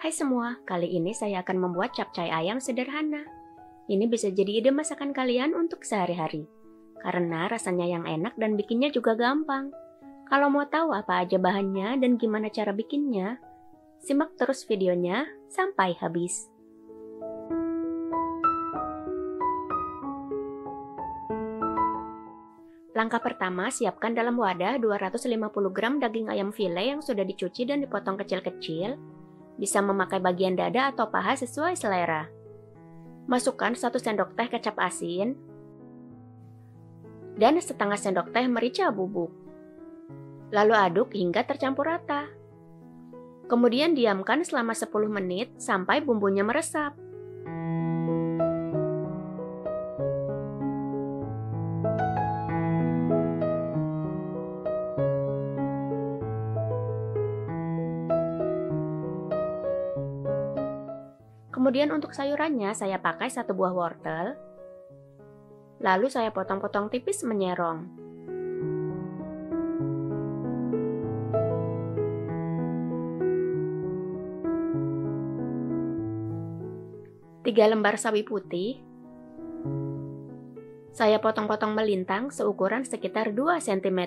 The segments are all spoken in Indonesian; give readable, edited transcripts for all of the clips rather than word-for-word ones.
Hai semua, kali ini saya akan membuat capcay ayam sederhana. Ini bisa jadi ide masakan kalian untuk sehari-hari. Karena rasanya yang enak dan bikinnya juga gampang. Kalau mau tahu apa aja bahannya dan gimana cara bikinnya, simak terus videonya sampai habis. Langkah pertama, siapkan dalam wadah 250 gram daging ayam file yang sudah dicuci dan dipotong kecil-kecil. Bisa memakai bagian dada atau paha sesuai selera. Masukkan 1 sendok teh kecap asin dan setengah sendok teh merica bubuk. Lalu aduk hingga tercampur rata. Kemudian diamkan selama 10 menit sampai bumbunya meresap. Kemudian untuk sayurannya saya pakai 1 buah wortel. Lalu saya potong-potong tipis menyerong. Tiga lembar sawi putih. Saya potong-potong melintang seukuran sekitar 2 cm.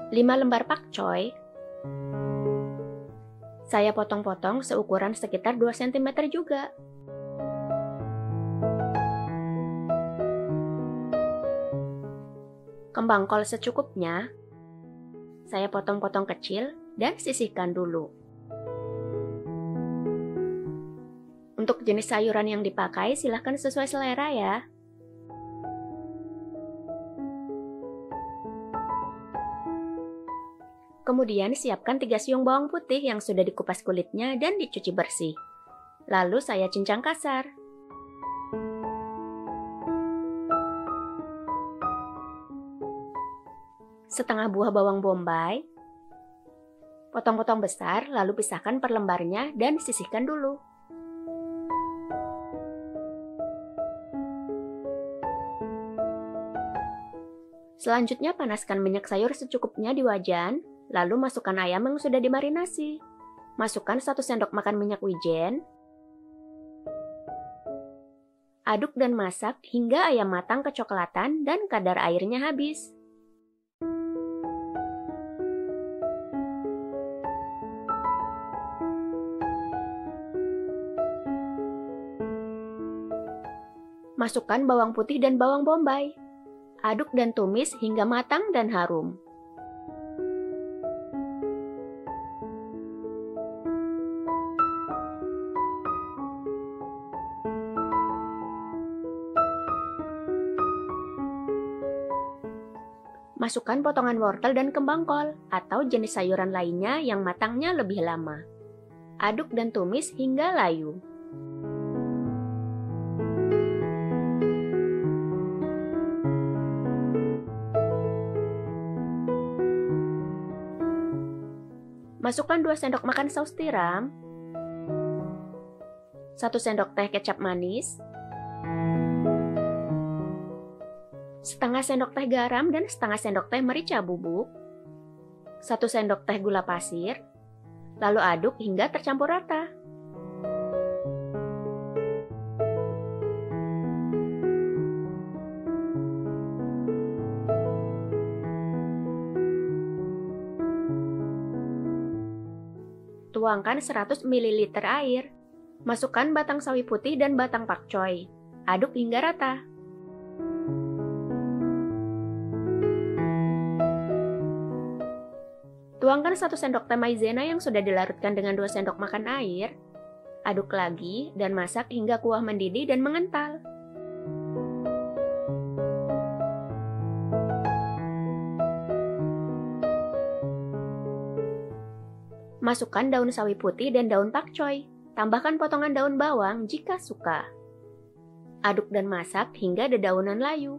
5 lembar pakcoy. Saya potong-potong seukuran sekitar 2 cm juga. Kembang kol secukupnya. Saya potong-potong kecil dan sisihkan dulu. Untuk jenis sayuran yang dipakai silahkan sesuai selera ya. Kemudian siapkan 3 siung bawang putih yang sudah dikupas kulitnya dan dicuci bersih. Lalu saya cincang kasar. Setengah buah bawang bombay. Potong-potong besar lalu pisahkan per lembarnya dan sisihkan dulu. Selanjutnya panaskan minyak sayur secukupnya di wajan. Lalu masukkan ayam yang sudah dimarinasi. Masukkan 1 sendok makan minyak wijen. Aduk dan masak hingga ayam matang kecoklatan dan kadar airnya habis. Masukkan bawang putih dan bawang bombay. Aduk dan tumis hingga matang dan harum. Masukkan potongan wortel dan kembang kol atau jenis sayuran lainnya yang matangnya lebih lama. Aduk dan tumis hingga layu. Masukkan 2 sendok makan saus tiram, 1 sendok teh kecap manis, setengah sendok teh garam dan setengah sendok teh merica bubuk, 1 sendok teh gula pasir, lalu aduk hingga tercampur rata. Tuangkan 100 ml air. Masukkan batang sawi putih dan batang pakcoy. Aduk hingga rata. Tuangkan 1 sendok teh maizena yang sudah dilarutkan dengan 2 sendok makan air. Aduk lagi dan masak hingga kuah mendidih dan mengental. Masukkan daun sawi putih dan daun pakcoy. Tambahkan potongan daun bawang jika suka. Aduk dan masak hingga dedaunan layu.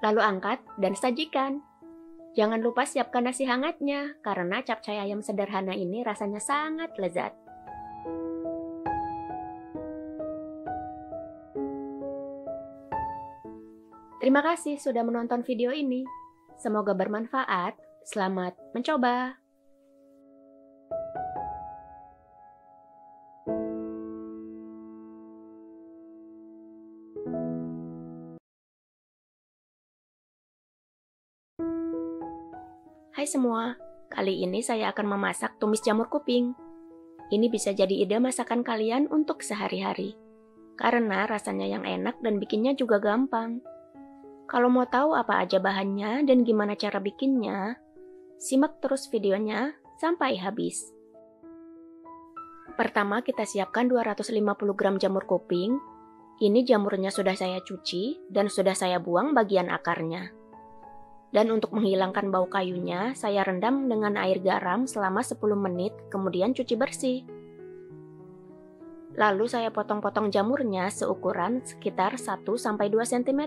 Lalu angkat dan sajikan. Jangan lupa siapkan nasi hangatnya, karena capcay ayam sederhana ini rasanya sangat lezat. Terima kasih sudah menonton video ini. Semoga bermanfaat. Selamat mencoba! Hai semua, kali ini saya akan memasak tumis jamur kuping. Ini bisa jadi ide masakan kalian untuk sehari-hari, karena rasanya yang enak dan bikinnya juga gampang. Kalau mau tahu apa aja bahannya dan gimana cara bikinnya, simak terus videonya sampai habis. Pertama kita siapkan 250 gram jamur kuping. Ini jamurnya sudah saya cuci dan sudah saya buang bagian akarnya. Dan untuk menghilangkan bau kayunya, saya rendam dengan air garam selama 10 menit, kemudian cuci bersih. Lalu saya potong-potong jamurnya seukuran sekitar 1-2 cm.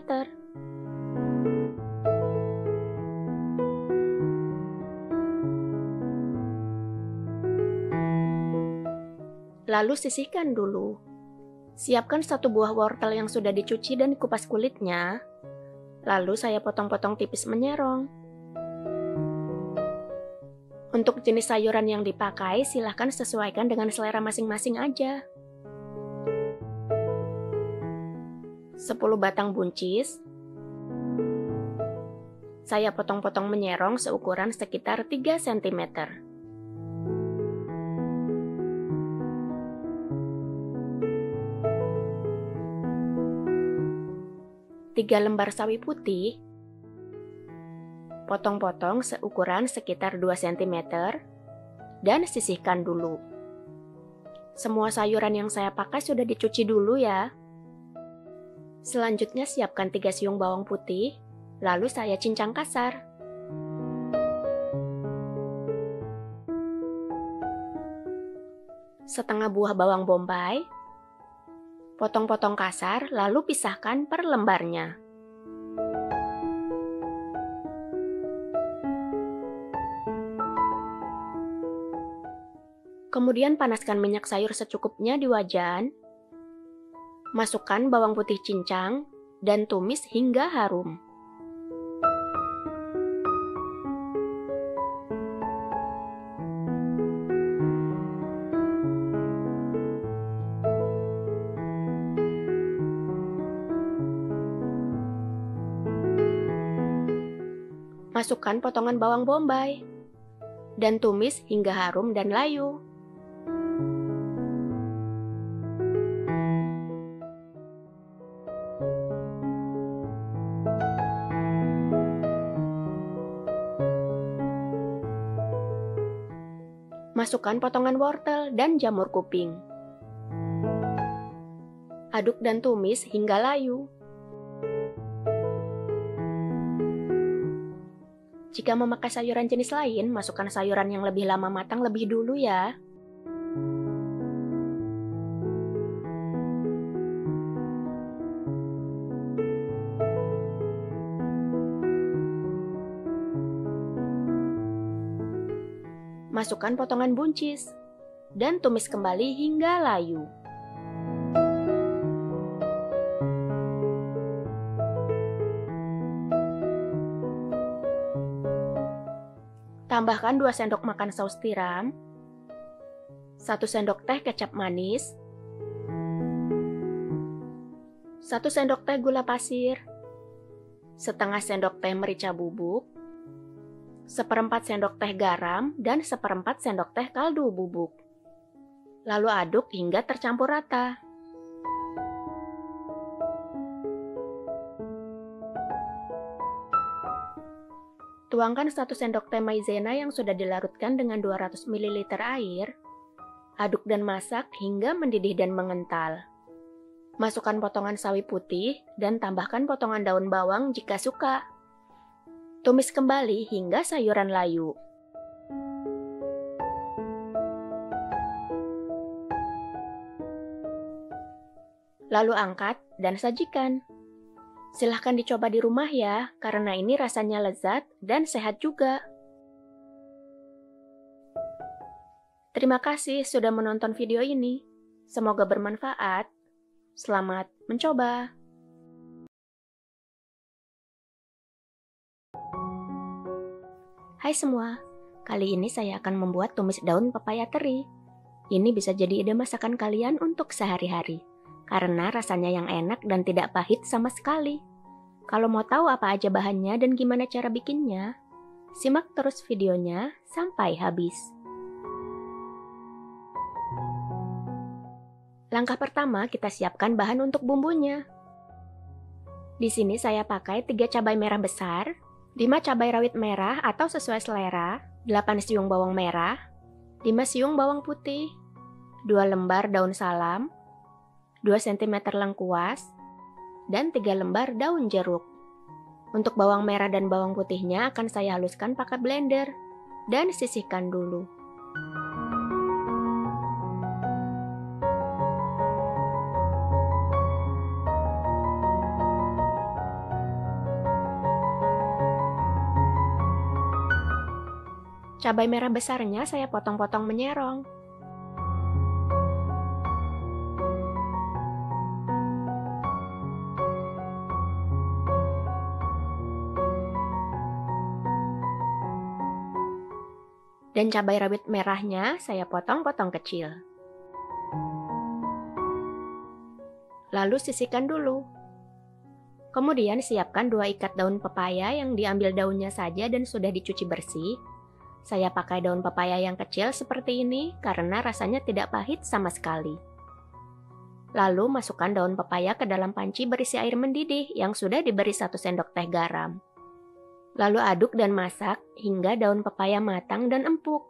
Lalu sisihkan dulu. Siapkan 1 buah wortel yang sudah dicuci dan dikupas kulitnya. Lalu saya potong-potong tipis menyerong. Untuk jenis sayuran yang dipakai, silahkan sesuaikan dengan selera masing-masing aja. 10 batang buncis. Saya potong-potong menyerong seukuran sekitar 3 cm. 3 lembar sawi putih, potong-potong seukuran sekitar 2 cm, dan sisihkan dulu. Semua sayuran yang saya pakai sudah dicuci dulu ya. Selanjutnya siapkan 3 siung bawang putih, lalu saya cincang kasar. Setengah buah bawang bombay, potong-potong kasar, lalu pisahkan per lembarnya. Kemudian panaskan minyak sayur secukupnya di wajan. Masukkan bawang putih cincang dan tumis hingga harum. Masukkan potongan bawang bombay dan tumis hingga harum dan layu. Masukkan potongan wortel dan jamur kuping. Aduk dan tumis hingga layu. Jika memakai sayuran jenis lain, masukkan sayuran yang lebih lama matang lebih dulu ya. Masukkan potongan buncis dan tumis kembali hingga layu. Tambahkan 2 sendok makan saus tiram, 1 sendok teh kecap manis, 1 sendok teh gula pasir, setengah sendok teh merica bubuk, 1/4 sendok teh garam, dan 1/4 sendok teh kaldu bubuk. Lalu aduk hingga tercampur rata. Tuangkan 1 sendok teh maizena yang sudah dilarutkan dengan 200 ml air. Aduk dan masak hingga mendidih dan mengental. Masukkan potongan sawi putih dan tambahkan potongan daun bawang jika suka. Tumis kembali hingga sayuran layu. Lalu angkat dan sajikan. Silahkan dicoba di rumah ya, karena ini rasanya lezat dan sehat juga. Terima kasih sudah menonton video ini. Semoga bermanfaat. Selamat mencoba. Hai semua, kali ini saya akan membuat tumis daun pepaya teri. Ini bisa jadi ide masakan kalian untuk sehari-hari, karena rasanya yang enak dan tidak pahit sama sekali. Kalau mau tahu apa aja bahannya dan gimana cara bikinnya, simak terus videonya sampai habis. Langkah pertama, kita siapkan bahan untuk bumbunya. Di sini saya pakai 3 cabai merah besar, 5 cabai rawit merah atau sesuai selera, 8 siung bawang merah, 5 siung bawang putih, 2 lembar daun salam, 2 cm lengkuas, dan 3 lembar daun jeruk. Untuk bawang merah dan bawang putihnya akan saya haluskan pakai blender dan sisihkan dulu. Cabai merah besarnya saya potong-potong menyerong. Dan cabai rawit merahnya saya potong-potong kecil. Lalu sisihkan dulu. Kemudian siapkan 2 ikat daun pepaya yang diambil daunnya saja dan sudah dicuci bersih. Saya pakai daun pepaya yang kecil seperti ini karena rasanya tidak pahit sama sekali. Lalu masukkan daun pepaya ke dalam panci berisi air mendidih yang sudah diberi 1 sendok teh garam. Lalu aduk dan masak hingga daun pepaya matang dan empuk.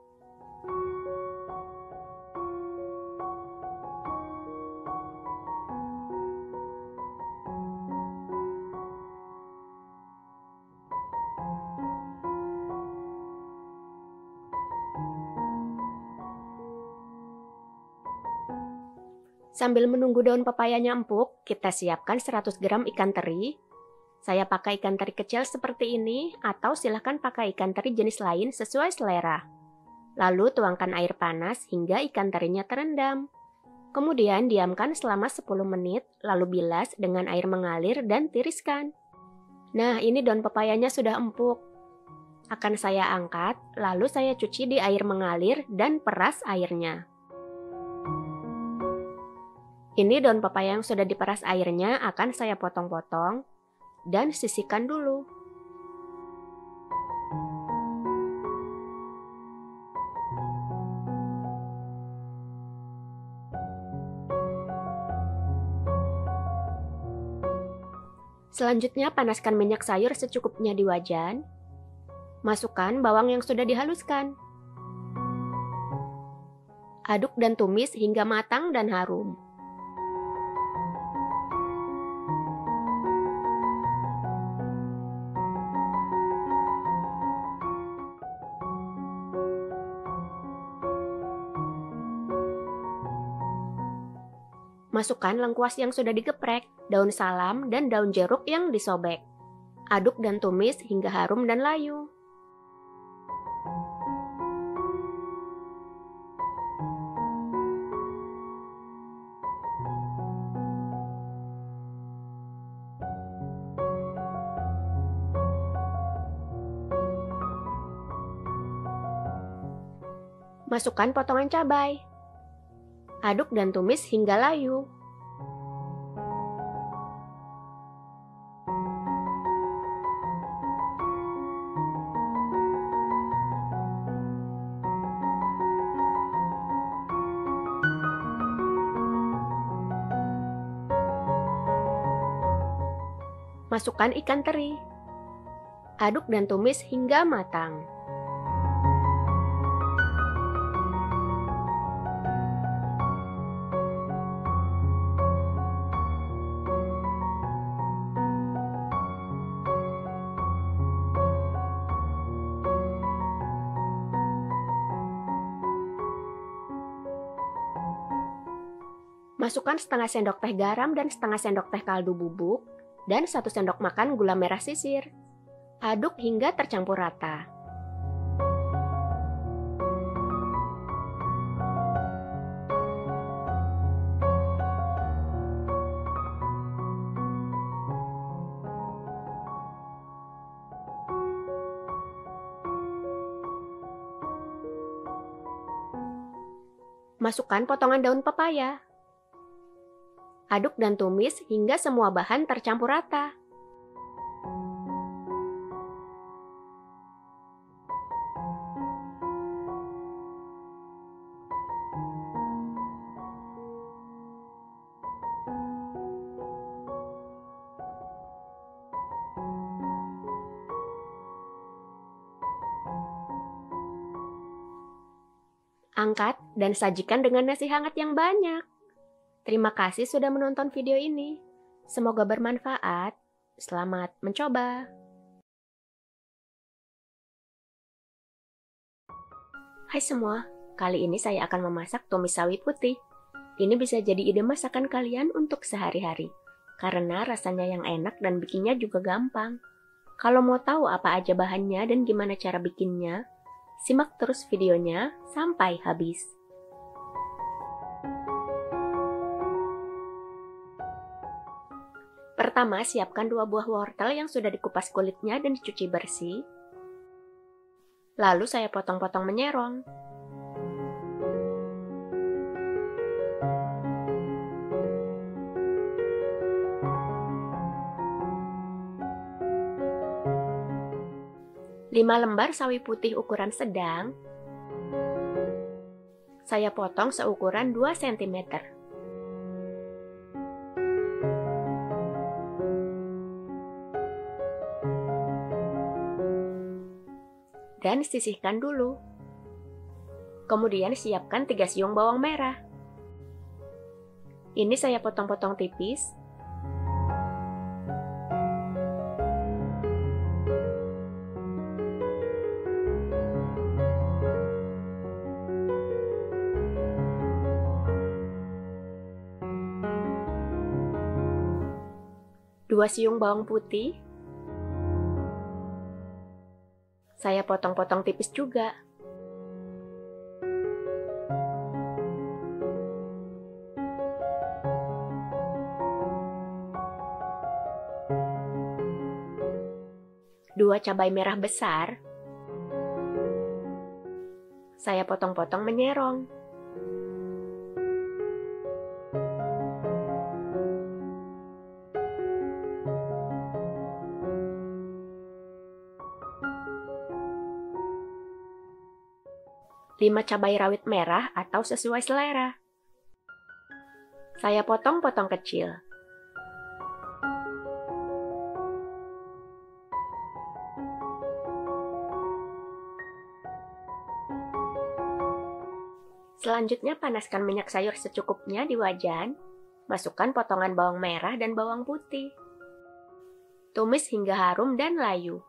Sambil menunggu daun pepayanya empuk, kita siapkan 100 gram ikan teri. Saya pakai ikan teri kecil seperti ini, atau silahkan pakai ikan teri jenis lain sesuai selera. Lalu tuangkan air panas hingga ikan terinya terendam. Kemudian diamkan selama 10 menit, lalu bilas dengan air mengalir dan tiriskan. Nah, ini daun pepayanya sudah empuk. Akan saya angkat, lalu saya cuci di air mengalir dan peras airnya. Ini daun pepaya yang sudah diperas airnya akan saya potong-potong dan sisihkan dulu. Selanjutnya panaskan minyak sayur secukupnya di wajan. Masukkan bawang yang sudah dihaluskan. Aduk dan tumis hingga matang dan harum. Masukkan lengkuas yang sudah digeprek, daun salam, dan daun jeruk yang disobek. Aduk dan tumis hingga harum dan layu. Masukkan potongan cabai. Aduk dan tumis hingga layu. Masukkan ikan teri. Aduk dan tumis hingga matang. Masukkan setengah sendok teh garam dan setengah sendok teh kaldu bubuk. dan 1 sendok makan gula merah sisir. Aduk hingga tercampur rata. Masukkan potongan daun pepaya. Aduk dan tumis hingga semua bahan tercampur rata. Angkat dan sajikan dengan nasi hangat yang banyak. Terima kasih sudah menonton video ini. Semoga bermanfaat. Selamat mencoba. Hai semua, kali ini saya akan memasak tumis sawi putih. Ini bisa jadi ide masakan kalian untuk sehari-hari, karena rasanya yang enak dan bikinnya juga gampang. Kalau mau tahu apa aja bahannya dan gimana cara bikinnya, simak terus videonya sampai habis. Pertama, siapkan 2 buah wortel yang sudah dikupas kulitnya dan dicuci bersih. Lalu saya potong-potong menyerong. Lima lembar sawi putih ukuran sedang, saya potong seukuran 2 cm. Dan sisihkan dulu. Kemudian siapkan 3 siung bawang merah. Ini saya potong-potong tipis. Dua siung bawang putih. Saya potong-potong tipis juga. Dua cabai merah besar. Saya potong-potong menyerong. Lima cabai rawit merah atau sesuai selera. Saya potong-potong kecil. Selanjutnya panaskan minyak sayur secukupnya di wajan. Masukkan potongan bawang merah dan bawang putih. Tumis hingga harum dan layu.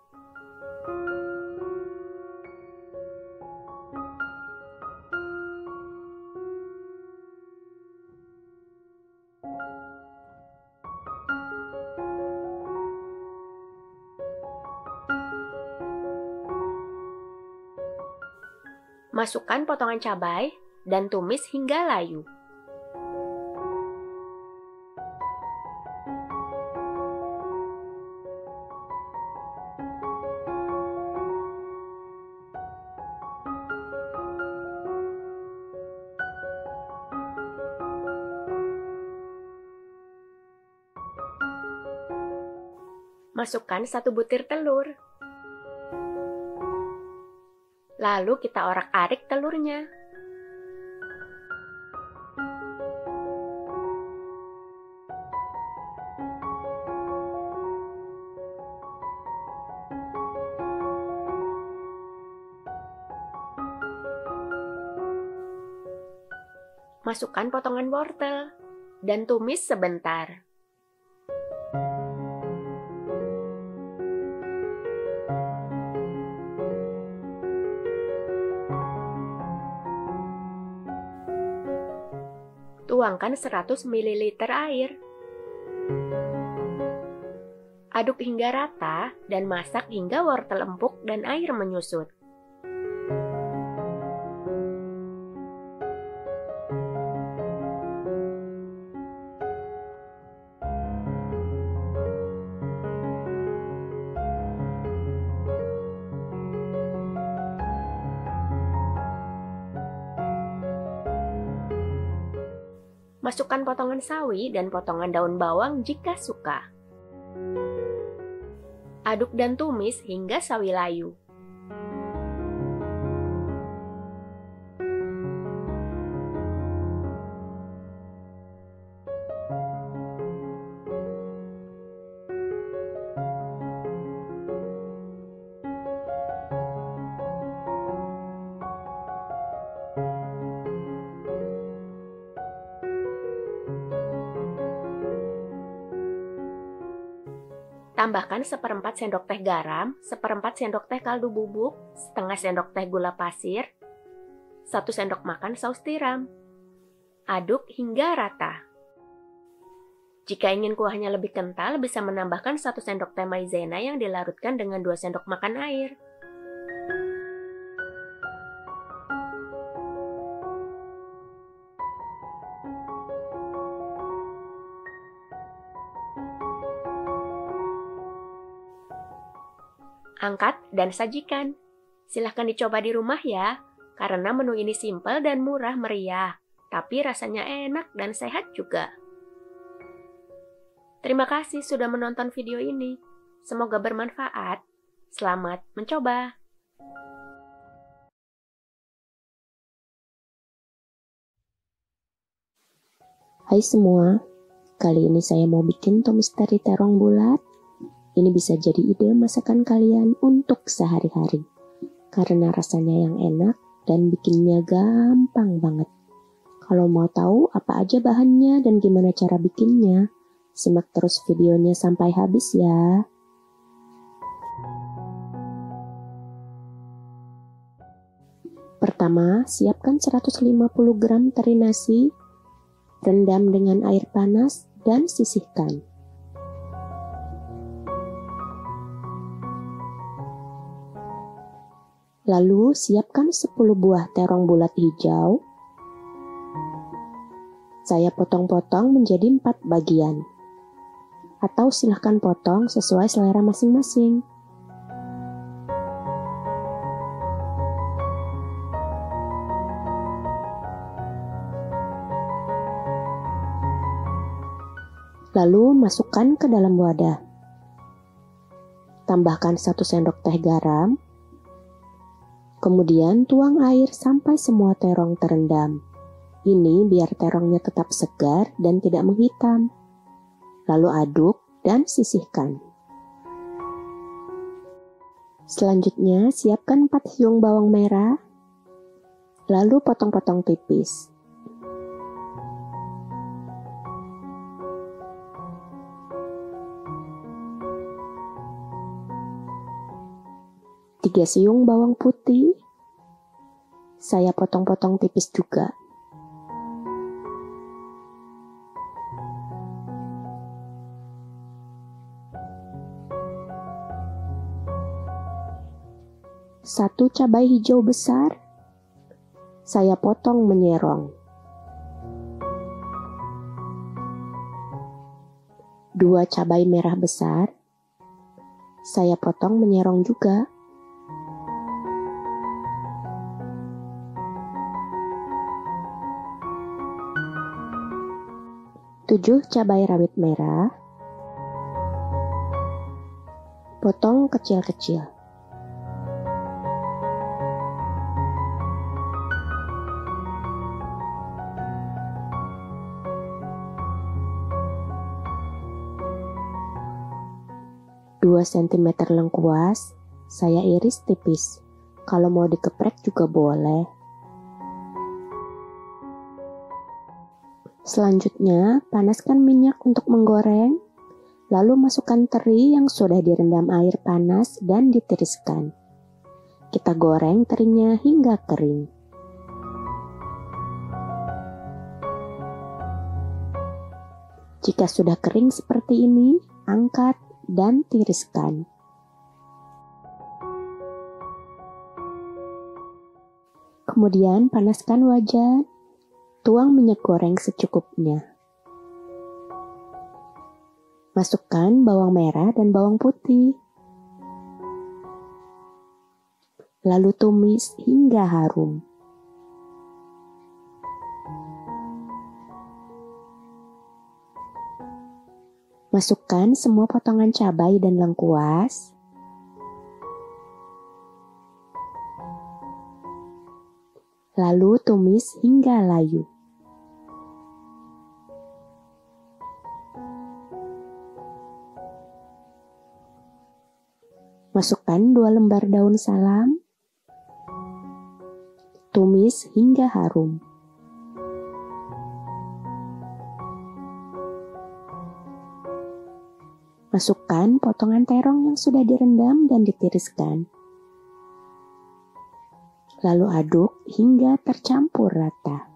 Masukkan potongan cabai dan tumis hingga layu. Masukkan 1 butir telur. Lalu kita orak-arik telurnya. Masukkan potongan wortel dan tumis sebentar. Tuangkan 100 ml air. Aduk hingga rata dan masak hingga wortel empuk dan air menyusut. Masukkan potongan sawi dan potongan daun bawang jika suka. Aduk dan tumis hingga sawi layu. Tambahkan 1/4 sendok teh garam, 1/4 sendok teh kaldu bubuk, setengah sendok teh gula pasir, 1 sendok makan saus tiram. Aduk hingga rata. Jika ingin kuahnya lebih kental, bisa menambahkan 1 sendok teh maizena yang dilarutkan dengan 2 sendok makan air. Angkat dan sajikan. Silahkan dicoba di rumah ya, karena menu ini simpel dan murah meriah, tapi rasanya enak dan sehat juga. Terima kasih sudah menonton video ini. Semoga bermanfaat. Selamat mencoba. Hai semua, kali ini saya mau bikin tumis teri terong bulat. Ini bisa jadi ide masakan kalian untuk sehari-hari, karena rasanya yang enak dan bikinnya gampang banget. Kalau mau tahu apa aja bahannya dan gimana cara bikinnya, simak terus videonya sampai habis ya. Pertama, siapkan 150 gram teri nasi, rendam dengan air panas dan sisihkan. Lalu siapkan 10 buah terong bulat hijau. Saya potong-potong menjadi 4 bagian. Atau silahkan potong sesuai selera masing-masing. Lalu masukkan ke dalam wadah. Tambahkan 1 sendok teh garam. Kemudian tuang air sampai semua terong terendam. Ini biar terongnya tetap segar dan tidak menghitam. Lalu aduk dan sisihkan. Selanjutnya siapkan 4 siung bawang merah. Lalu potong-potong tipis. Tiga siung bawang putih, saya potong-potong tipis juga. Satu cabai hijau besar, saya potong menyerong. 2 cabai merah besar, saya potong menyerong juga. 7 cabai rawit merah, potong kecil-kecil. 2 cm lengkuas, saya iris tipis. Kalau mau dikeprek juga boleh. Selanjutnya, panaskan minyak untuk menggoreng, lalu masukkan teri yang sudah direndam air panas dan ditiriskan. Kita goreng terinya hingga kering. Jika sudah kering seperti ini, angkat dan tiriskan. Kemudian panaskan wajan, tuang minyak goreng secukupnya. Masukkan bawang merah dan bawang putih. Lalu tumis hingga harum. Masukkan semua potongan cabai dan lengkuas. Lalu tumis hingga layu. Masukkan 2 lembar daun salam. Tumis hingga harum. Masukkan potongan terong yang sudah direndam dan ditiriskan. Lalu aduk hingga tercampur rata.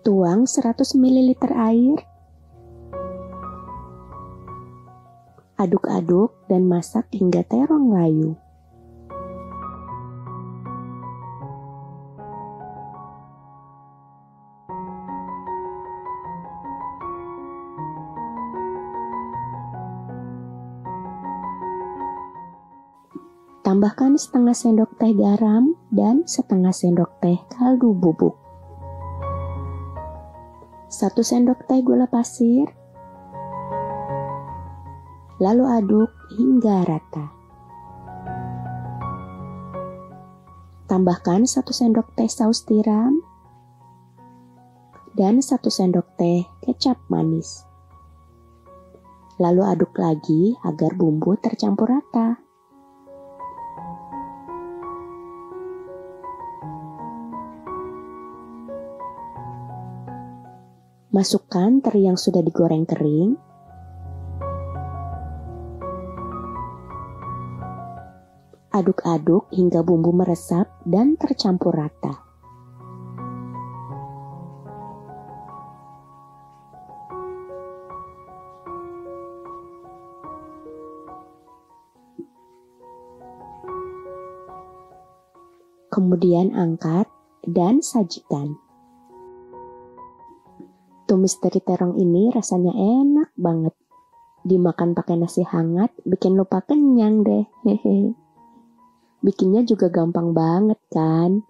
Tuang 100 ml air. Aduk-aduk dan masak hingga terong layu. Tambahkan setengah sendok teh garam dan setengah sendok teh kaldu bubuk. 1 sendok teh gula pasir. Lalu aduk hingga rata. Tambahkan 1 sendok teh saus tiram dan 1 sendok teh kecap manis. Lalu aduk lagi agar bumbu tercampur rata. Masukkan teri yang sudah digoreng kering. Aduk-aduk hingga bumbu meresap dan tercampur rata. Kemudian angkat dan sajikan. Tumis teri terong ini rasanya enak banget. Dimakan pakai nasi hangat, bikin lupa kenyang deh. Hehe. Bikinnya juga gampang banget kan?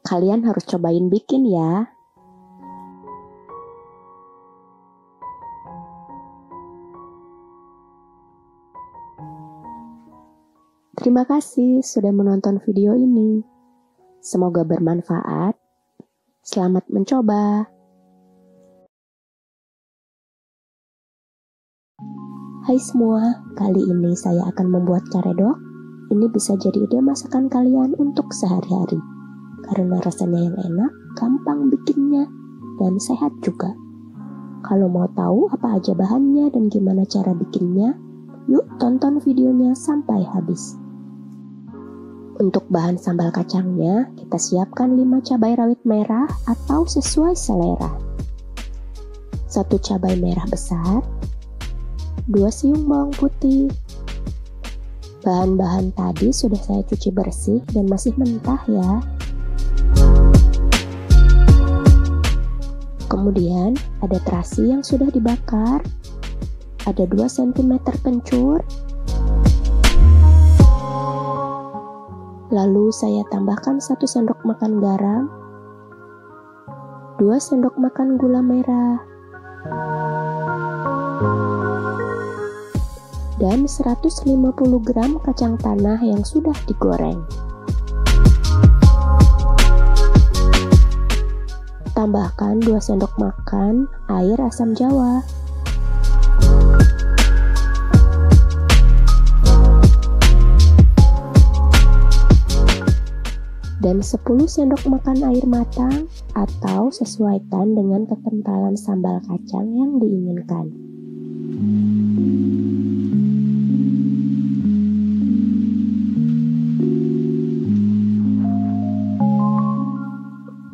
Kalian harus cobain bikin ya. Terima kasih sudah menonton video ini. Semoga bermanfaat. Selamat mencoba. Hai semua, kali ini saya akan membuat karedok. Ini bisa jadi ide masakan kalian untuk sehari-hari. Karena rasanya yang enak, gampang bikinnya, dan sehat juga. Kalau mau tahu apa aja bahannya dan gimana cara bikinnya, yuk tonton videonya sampai habis. Untuk bahan sambal kacangnya, kita siapkan 5 cabai rawit merah atau sesuai selera. 1 cabai merah besar, 2 siung bawang putih. Bahan-bahan tadi sudah saya cuci bersih dan masih mentah ya. Kemudian ada terasi yang sudah dibakar. Ada 2 cm kencur. Lalu saya tambahkan 1 sendok makan garam, 2 sendok makan gula merah, dan 150 gram kacang tanah yang sudah digoreng. Tambahkan 2 sendok makan air asam jawa. Dan 10 sendok makan air matang atau sesuaikan dengan kekentalan sambal kacang yang diinginkan.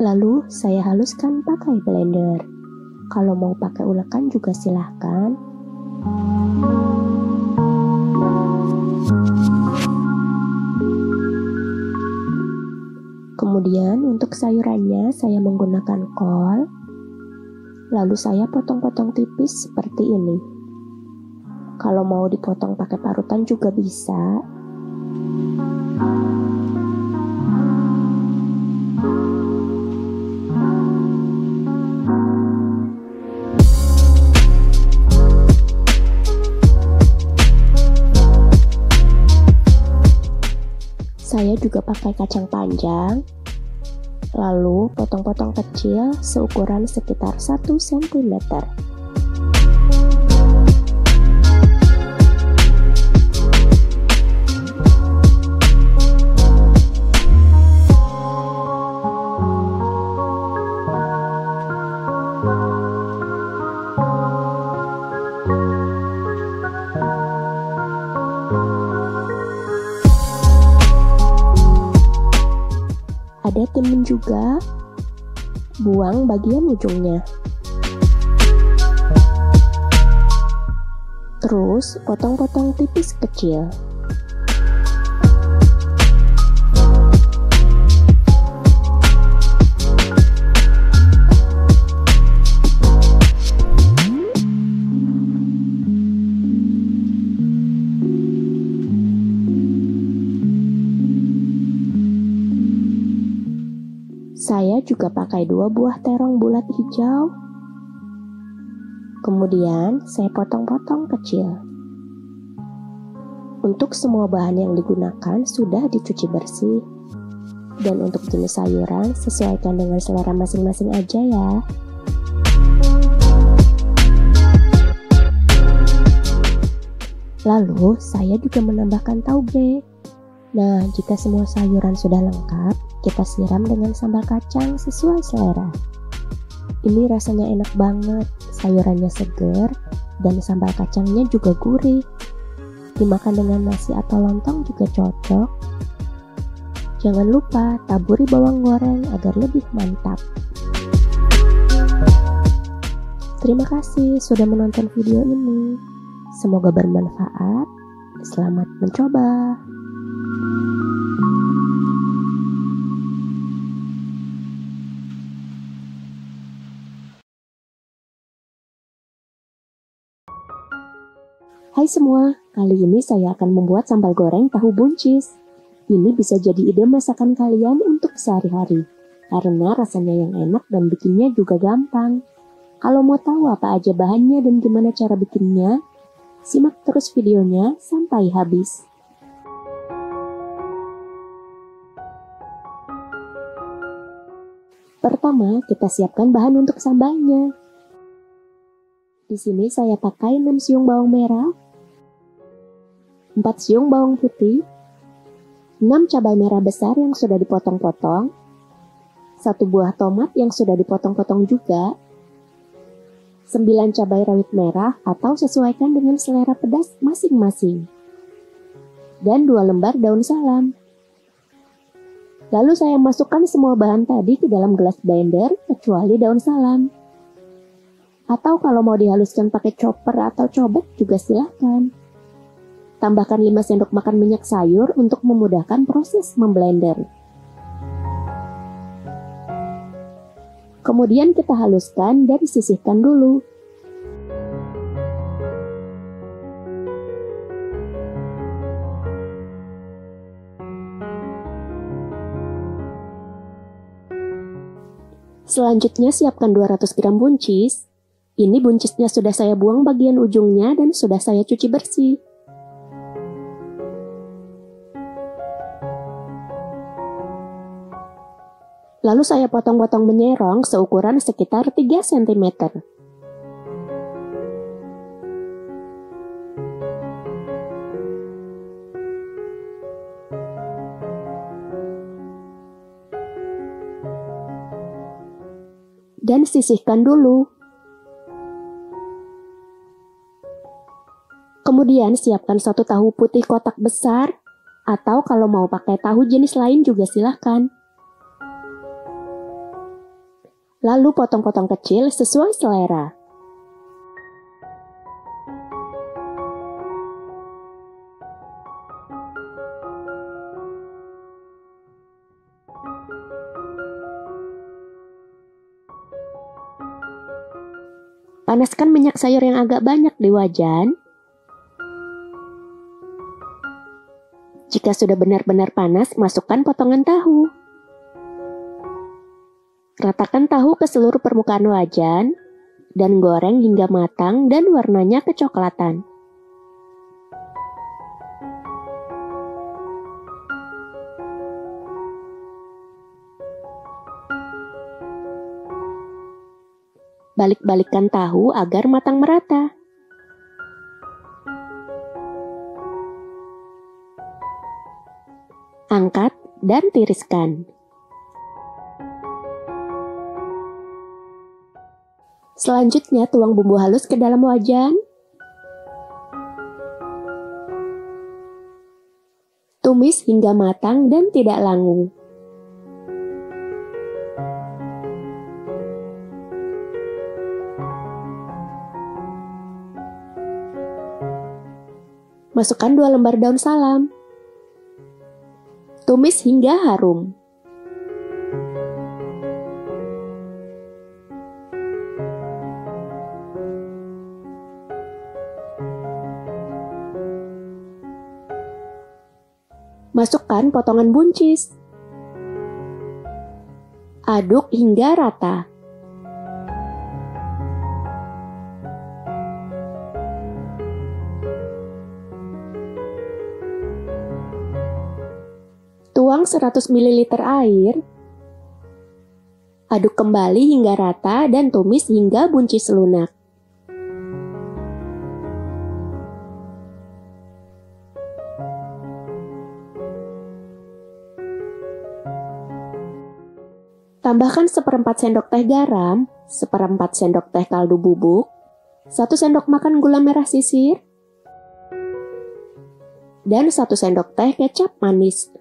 Lalu Lalu saya haluskan pakai blender. Kalau mau pakai ulekan juga silahkan. Kemudian untuk sayurannya saya menggunakan kol. Lalu saya potong-potong tipis seperti ini. Kalau mau dipotong pakai parutan juga bisa. Saya juga pakai kacang panjang, lalu potong-potong kecil seukuran sekitar 1 cm. Ada timun juga, buang bagian ujungnya. Terus potong-potong tipis kecil. Saya juga pakai 2 buah terong bulat hijau. Kemudian saya potong-potong kecil. Untuk semua bahan yang digunakan sudah dicuci bersih. Dan untuk jenis sayuran sesuaikan dengan selera masing-masing aja ya. Lalu saya juga menambahkan tauge. Nah, jika semua sayuran sudah lengkap, kita siram dengan sambal kacang sesuai selera. Ini rasanya enak banget, sayurannya segar, dan sambal kacangnya juga gurih. Dimakan dengan nasi atau lontong juga cocok. Jangan lupa taburi bawang goreng agar lebih mantap. Terima kasih sudah menonton video ini. Semoga bermanfaat. Selamat mencoba. Hai semua, kali ini saya akan membuat sambal goreng tahu buncis. Ini bisa jadi ide masakan kalian untuk sehari-hari, karena rasanya yang enak dan bikinnya juga gampang. Kalau mau tahu apa aja bahannya dan gimana cara bikinnya, simak terus videonya sampai habis. Pertama, kita siapkan bahan untuk sambalnya. Di sini saya pakai 6 siung bawang merah, 4 siung bawang putih, 6 cabai merah besar yang sudah dipotong-potong, 1 buah tomat yang sudah dipotong-potong juga, 9 cabai rawit merah atau sesuaikan dengan selera pedas masing-masing, dan 2 lembar daun salam. Lalu saya masukkan semua bahan tadi ke dalam gelas blender kecuali daun salam. Atau kalau mau dihaluskan pakai chopper atau cobek juga silahkan. Tambahkan 5 sendok makan minyak sayur untuk memudahkan proses memblender. Kemudian kita haluskan dan sisihkan dulu. Selanjutnya siapkan 200 gram buncis. Ini buncisnya sudah saya buang bagian ujungnya dan sudah saya cuci bersih. Lalu saya potong-potong menyerong seukuran sekitar 3 cm. Dan sisihkan dulu. Kemudian siapkan 1 tahu putih kotak besar, atau kalau mau pakai tahu jenis lain juga silahkan. Lalu potong-potong kecil sesuai selera. Panaskan minyak sayur yang agak banyak di wajan. Jika sudah benar-benar panas, masukkan potongan tahu. Ratakan tahu ke seluruh permukaan wajan dan goreng hingga matang dan warnanya kecoklatan. Balik-balikkan tahu agar matang merata. Angkat dan tiriskan. Selanjutnya tuang bumbu halus ke dalam wajan. Tumis hingga matang dan tidak langu. Masukkan 2 lembar daun salam. Tumis hingga harum. Masukkan potongan buncis. Aduk hingga rata. Tuang 100 ml air. Aduk kembali hingga rata dan tumis hingga buncis lunak. Tambahkan 1/4 sendok teh garam, 1/4 sendok teh kaldu bubuk, 1 sendok makan gula merah sisir, dan 1 sendok teh kecap manis.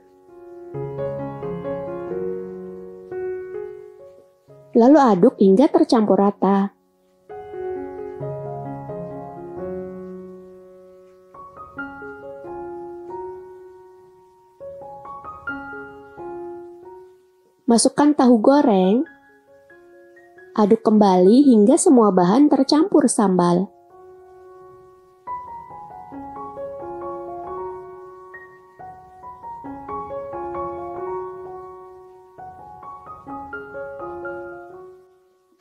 Lalu aduk hingga tercampur rata. Masukkan tahu goreng. Aduk kembali hingga semua bahan tercampur sambal.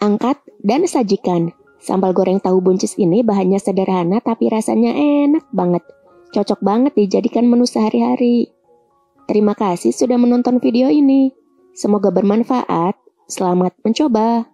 Angkat dan sajikan. Sambal goreng tahu buncis ini bahannya sederhana tapi rasanya enak banget. Cocok banget dijadikan menu sehari-hari. Terima kasih sudah menonton video ini. Semoga bermanfaat. Selamat mencoba.